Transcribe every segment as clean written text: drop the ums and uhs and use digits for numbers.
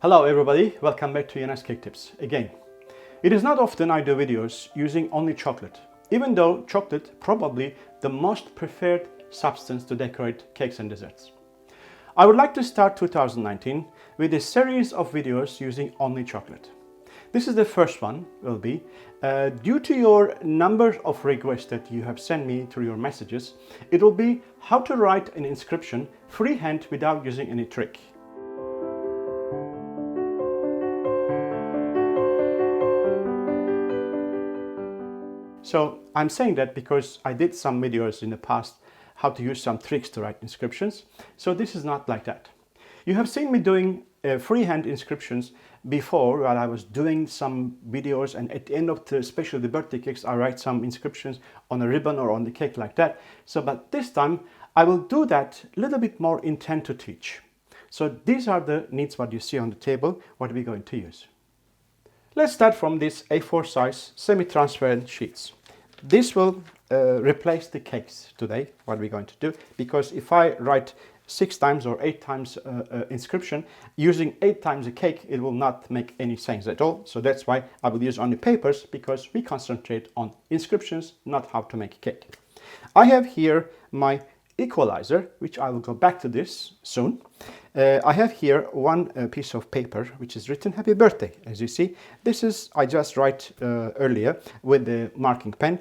Hello everybody, welcome back to Yanas Cake Tips again. It is not often I do videos using only chocolate, even though chocolate probably the most preferred substance to decorate cakes and desserts. I would like to start 2019 with a series of videos using only chocolate. This is the first one, will be, due to your number of requests that you have sent me through your messages, it will be how to write an inscription freehand without using any trick. So I'm saying that because I did some videos in the past how to use some tricks to write inscriptions. So this is not like that. You have seen me doing freehand inscriptions before while I was doing some videos, and at the end of especially the birthday cakes, I write some inscriptions on a ribbon or on the cake like that. So but this time I will do that a little bit more intent to teach. So these are the needs what you see on the table, what we're going to use. Let's start from this A4 size semi-transparent sheets. This will replace the cakes today, what we're going to do, because if I write 6 times or 8 times inscription, using 8 times a cake, it will not make any sense at all. So that's why I will use only papers, because we concentrate on inscriptions, not how to make a cake. I have here my equalizer, which I will go back to this soon. I have here one piece of paper which is written happy birthday. As you see, this is I just write earlier with the marking pen,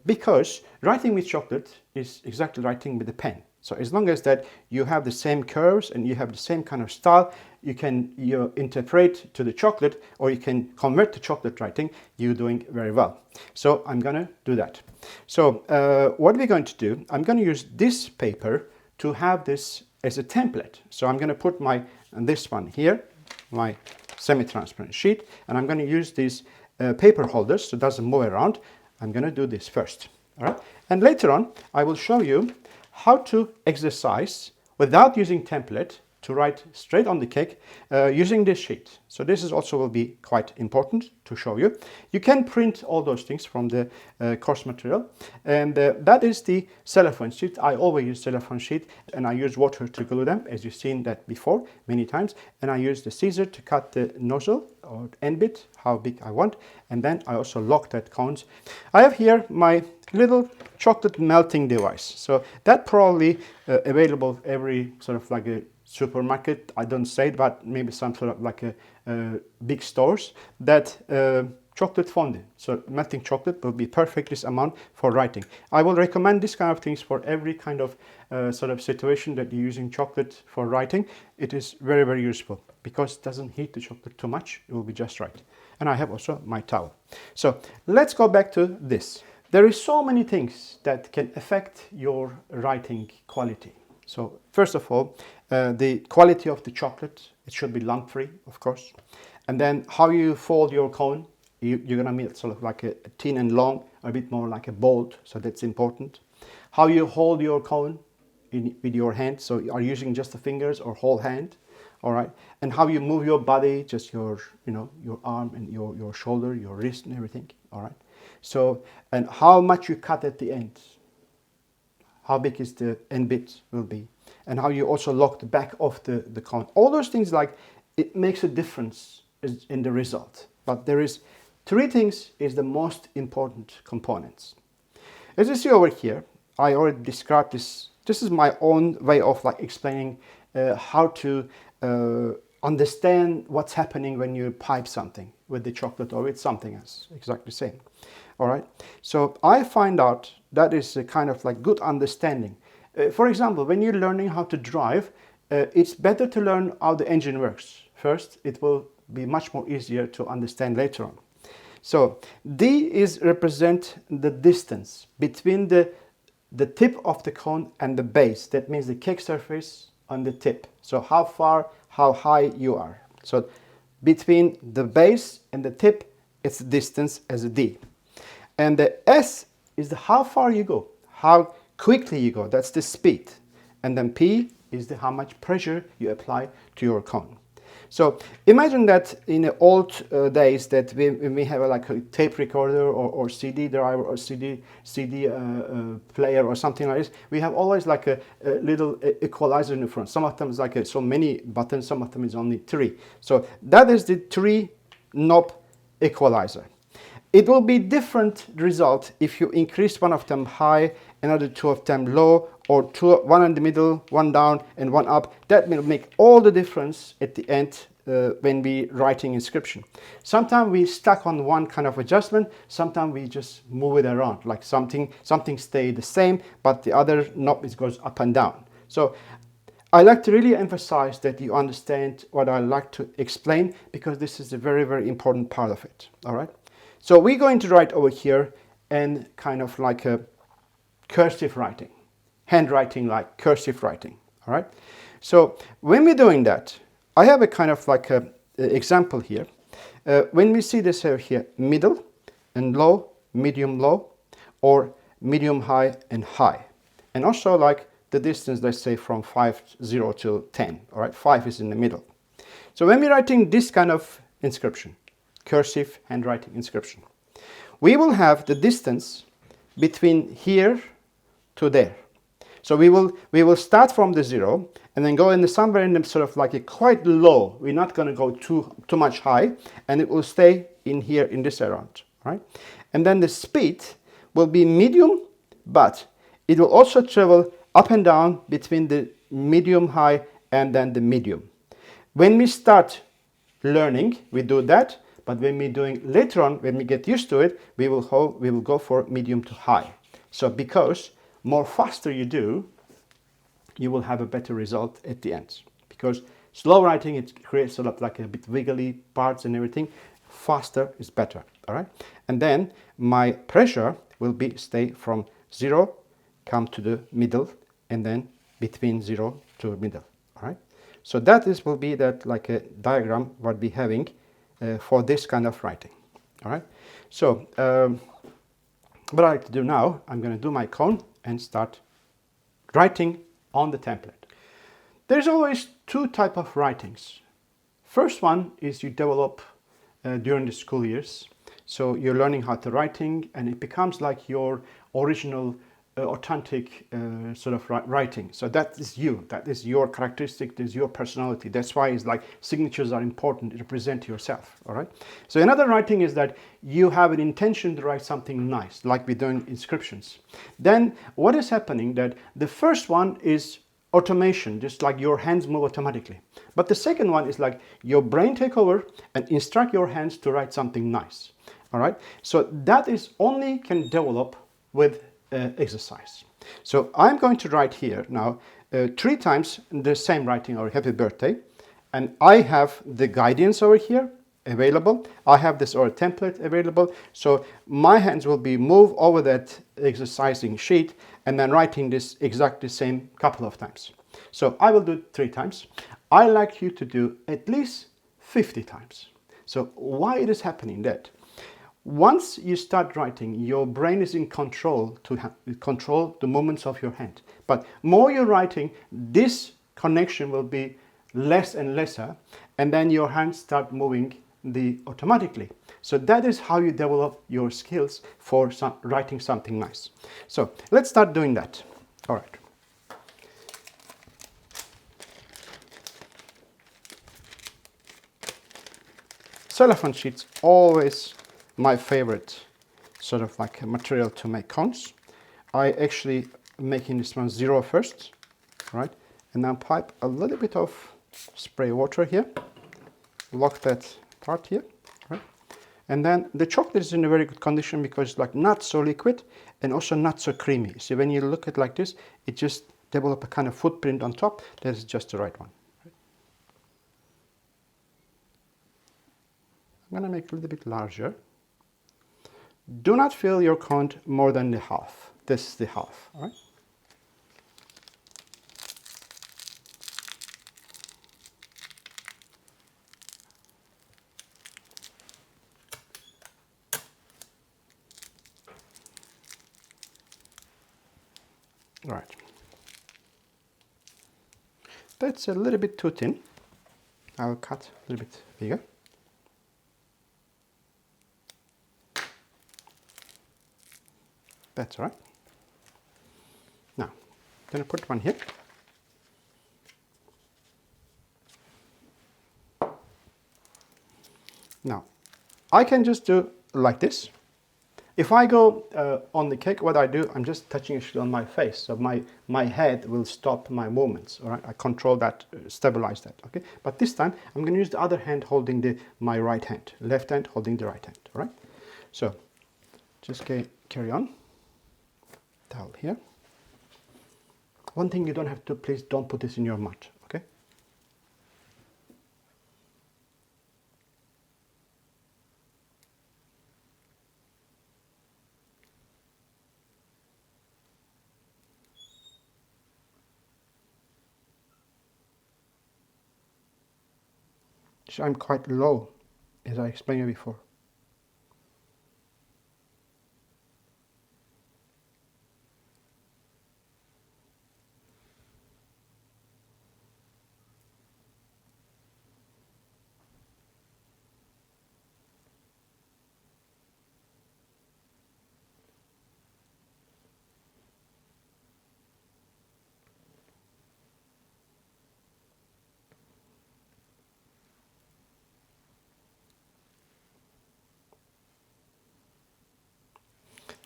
because writing with chocolate is exactly writing with a pen. So as long as that you have the same curves and you have the same kind of style, you can interpret to the chocolate, or you can convert to chocolate writing, you're doing very well. So I'm gonna do that. So what we're going to do, I'm going to use this paper to have this as a template. So I'm going to put this one here, my semi-transparent sheet, and I'm going to use these paper holders so it doesn't move around. I'm going to do this first, all right? And later on, I will show you how to exercise without using template to write straight on the cake using this sheet. So this is also will be quite important to show you. You can print all those things from the course material, and that is the cellophane sheet. I always use cellophane sheet, and I use water to glue them, as you've seen that before many times, and I use the scissor to cut the nozzle or end bit how big I want, and then I also lock that cones. I have here my little chocolate melting device, so that probably available every sort of like a supermarket, I don't say it, but maybe some sort of like a big stores that chocolate fondant. So melting chocolate will be perfect this amount for writing. I will recommend this kind of things for every kind of sort of situation that you're using chocolate for writing. It is very, very useful because it doesn't heat the chocolate too much. It will be just right. And I have also my towel. So let's go back to this. There is so many things that can affect your writing quality. So first of all, the quality of the chocolate, it should be lump-free, of course. And then how you fold your cone, you're gonna make sort of like a thin and long, a bit more like a bold, so that's important. How you hold your cone with your hand, so are you using just the fingers or whole hand, all right? And how you move your body, just your, your arm and your shoulder, your wrist and everything, all right? So, and how much you cut at the end. How big is the end bit will be, and how you also lock the back of the cone. All those things, like, it makes a difference in the result. But there is 3 things is the most important components. As you see over here, I already described this. This is my own way of like explaining how to understand what's happening when you pipe something with the chocolate or with something else, exactly the same. All right, so I find out that is a kind of like good understanding. For example, when you're learning how to drive, it's better to learn how the engine works first. It will be much more easier to understand later on. So D is represent the distance between the tip of the cone and the base. That means the cake surface on the tip. So how far, how high you are. So between the base and the tip, it's the distance as a D. And the S is the how far you go, how quickly you go, that's the speed. And then P is the how much pressure you apply to your cone. So imagine that in the old days that we have like a tape recorder or CD driver or CD player or something like this. We have always like a little equalizer in the front. Some of them is like so many buttons, some of them is only 3. So that is the 3 knob equalizer. It will be different result if you increase one of them high, another 2 of them low, or one in the middle, one down, and one up. That will make all the difference at the end when we writing inscription. Sometimes we stuck on one kind of adjustment. Sometimes we just move it around, like something stay the same, but the other knob goes up and down. So I like to really emphasize that you understand what I like to explain, because this is a very, very important part of it. All right. So we're going to write over here and kind of like a cursive writing, handwriting like cursive writing. All right. So when we're doing that, I have a kind of like a example here. When we see this over here, middle and low, medium low, or medium high and high, and also like the distance, let's say from 0 till 10. All right, 5 is in the middle. So when we're writing this kind of inscription, cursive handwriting inscription, we will have the distance between here to there. So we will start from the 0 and then go in the somewhere in the sort of like a quite low. We're not going to go too much high, and it will stay in here in this around, right? And then the speed will be medium, but it will also travel up and down between the medium high and then the medium. When we start learning, we do that, but when we're doing later on, when we get used to it, we will go for medium to high. So because more faster you do, you will have a better result at the end. Because slow writing, it creates sort of like a bit wiggly parts and everything. Faster is better, all right? And then my pressure will stay from 0, come to the middle, and then between 0 to middle, all right? So that will be that like a diagram what we're having for this kind of writing, all right? So what I like to do now, I'm going to do my cone and start writing on the template. There's always 2 types of writings. First one is you develop during the school years. So you're learning how to writing, and it becomes like your original, authentic sort of writing. So that is you. That is your characteristic. That is your personality. That's why it's like signatures are important to represent yourself. All right. So another writing is that you have an intention to write something nice, like we're doing inscriptions. Then what is happening that the first one is automation, just like your hands move automatically. But the second one is like your brain take over and instruct your hands to write something nice. All right. So that is only can develop with exercise. So I'm going to write here now 3 times the same writing or happy birthday, and I have the guidance over here available. I have this or template available, so my hands will be moved over that exercising sheet and then writing this exactly same couple of times. So I will do 3 times. I like you to do at least 50 times. So why it is happening that? Once you start writing, your brain is in control to control the movements of your hand. But more you're writing, this connection will be less and lesser, and then your hands start moving automatically. So that is how you develop your skills for writing something nice. So let's start doing that. All right. Cellophane sheets always my favorite sort of like material to make cones. I actually making this one 0 first, right? And then pipe a little bit of spray water here, lock that part here, right? And then the chocolate is in a very good condition because it's like not so liquid and also not so creamy. So when you look at like this, it just develop a kind of footprint on top. That is just the right one. Right? I'm gonna make it a little bit larger. Do not fill your cone more than the half. This is the half, all right? All right. That's a little bit too thin. I will cut a little bit bigger. That's all right. Now, I'm going to put one here. Now, I can just do like this. If I go on the cake, what I do, I'm just touching actually on my face, so my head will stop my movements. All right, I control that, stabilize that. Okay, but this time I'm going to use the other hand holding my right hand, left hand holding the right hand. All right, so just carry on. Towel here. One thing you don't have to, please don't put this in your mouth. Okay. So I'm quite low, as I explained you before.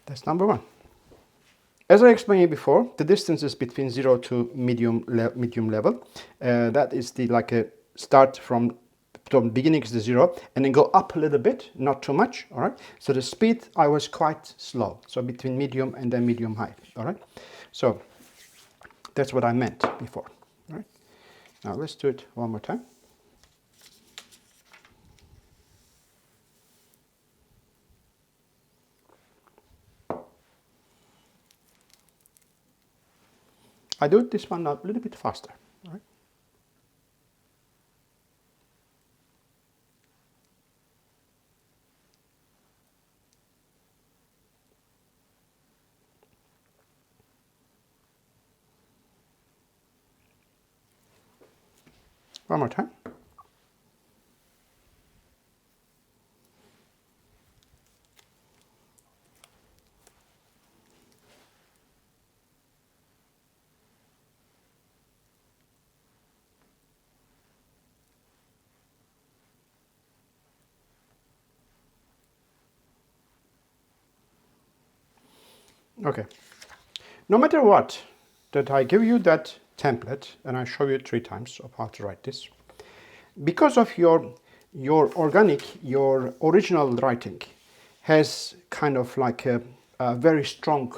That's number one. As I explained before, the distance is between 0 to medium level. That is like a start from beginning is the 0 and then go up a little bit, not too much. All right. So the speed I was quite slow. So between medium and then medium high. All right. So that's what I meant before. All right. Now let's do it one more time. I do this one a little bit faster. All right. One more time. Okay. No matter what, that I give you that template and I show you 3 times of how to write this. Because of your original writing has kind of like a very strong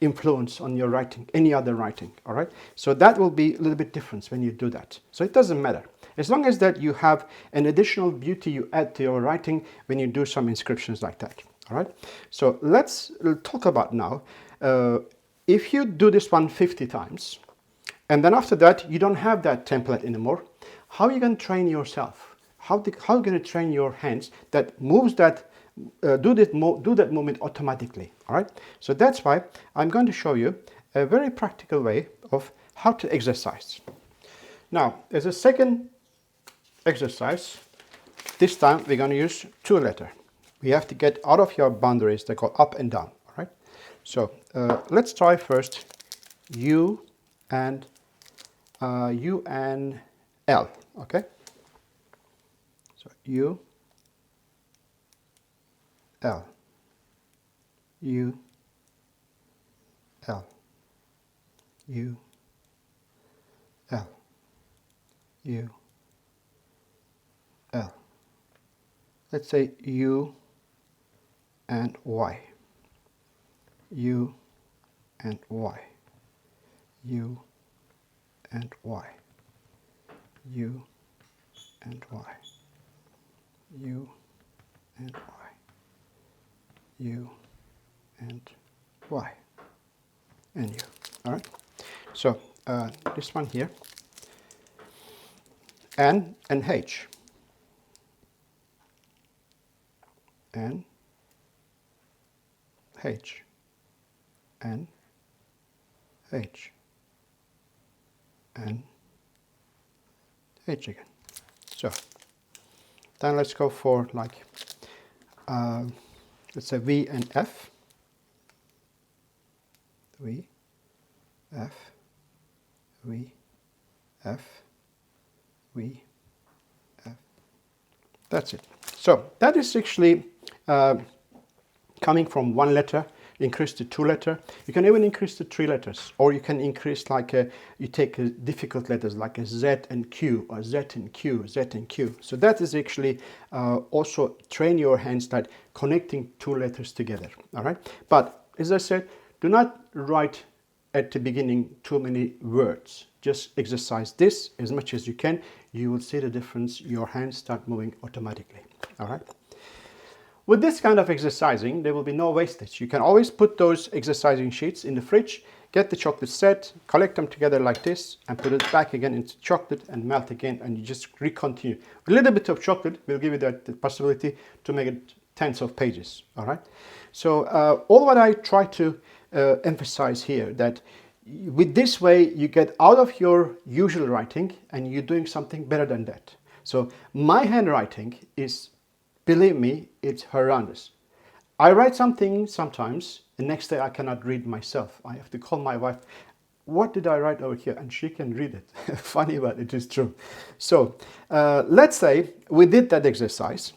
influence on your writing, any other writing, all right? So that will be a little bit different when you do that. So it doesn't matter. As long as that you have an additional beauty you add to your writing when you do some inscriptions like that, all right? So let's talk about now, if you do this one 50 times, and then after that, you don't have that template anymore, how are you going to train yourself? How are you going to train your hands that moves that, do that movement automatically, all right? So that's why I'm going to show you a very practical way of how to exercise. Now, as a second exercise, this time we're going to use 2 letters. We have to get out of your boundaries that go up and down, all right? So let's try first U and L, okay? So U, L, U, L, U, L, U, L. Let's say U and Y, U and Y, U and Y, U and Y, U and Y, U and Y, and U. All right. So this one here, N and H, N, H, N, H, N, H again. So then let's go for like, let's say V and F. V, F, V, F, V, F. That's it. So that is actually coming from one letter, increase to 2 letter. You can even increase to 3 letters, or you can increase like you take difficult letters like a Z and Q, or Z and Q, Z and Q. So that is actually also train your hands that connecting 2 letters together. All right. But as I said, do not write at the beginning too many words. Just exercise this as much as you can. You will see the difference. Your hands start moving automatically. All right. With this kind of exercising, there will be no wastage. You can always put those exercising sheets in the fridge, get the chocolate set, collect them together like this, and put it back again into chocolate and melt again, and you just re-continue. A little bit of chocolate will give you the possibility to make it tens of pages. All right. So all what I try to emphasize here, that with this way you get out of your usual writing and you're doing something better than that. So my handwriting is, believe me, it's horrendous. I write something sometimes, the next day I cannot read myself. I have to call my wife, what did I write over here? And she can read it. Funny, but it is true. So let's say we did that exercise.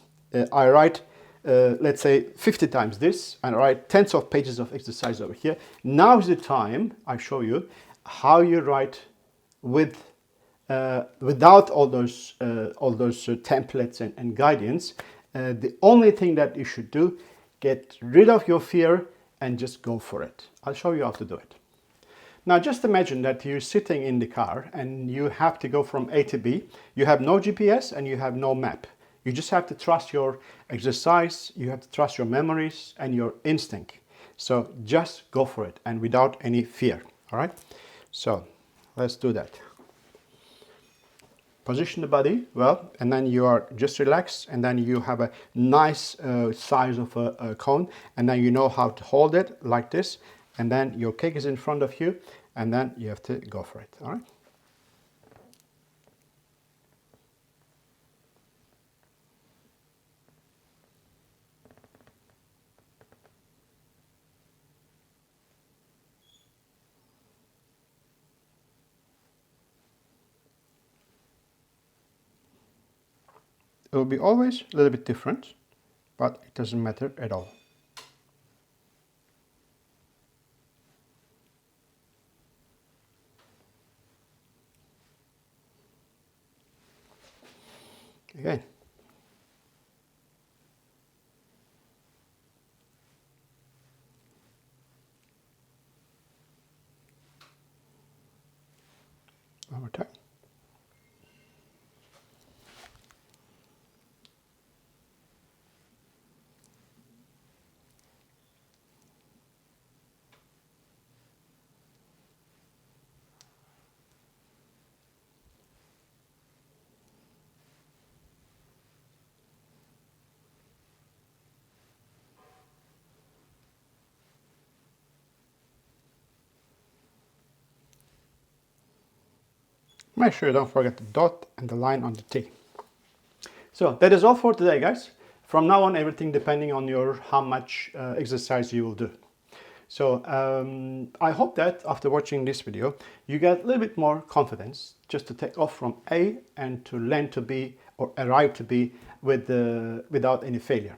I write, let's say 50 times this, and I write tens of pages of exercise over here. Now is the time I show you how you write with without all those templates and guidance. The only thing that you should do, get rid of your fear and just go for it. I'll show you how to do it. Now just imagine that you're sitting in the car and you have to go from A to B. You have no GPS and you have no map. You just have to trust your exercise, you have to trust your memories and your instinct. So just go for it and without any fear. All right? So let's do that. Position the body well, and then you are just relaxed, and then you have a nice size of a cone, and then you know how to hold it like this, and then your cake is in front of you, and then you have to go for it. All right. It will be always a little bit different, but it doesn't matter at all. Again. One more time. Make sure you don't forget the dot and the line on the T. So that is all for today, guys. From now on, everything depending on how much exercise you will do. So I hope that after watching this video, you get a little bit more confidence just to take off from A and to land to B or arrive to B without any failure.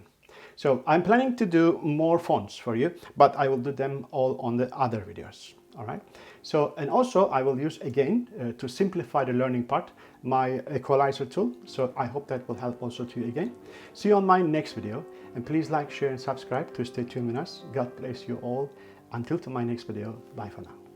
So I'm planning to do more fonts for you, but I will do them all on the other videos. All right. So, and also I will use again to simplify the learning part, my equalizer tool. So I hope that will help also to you again. See you on my next video, and please like, share and subscribe to stay tuned with us. God bless you all. Until to my next video. Bye for now.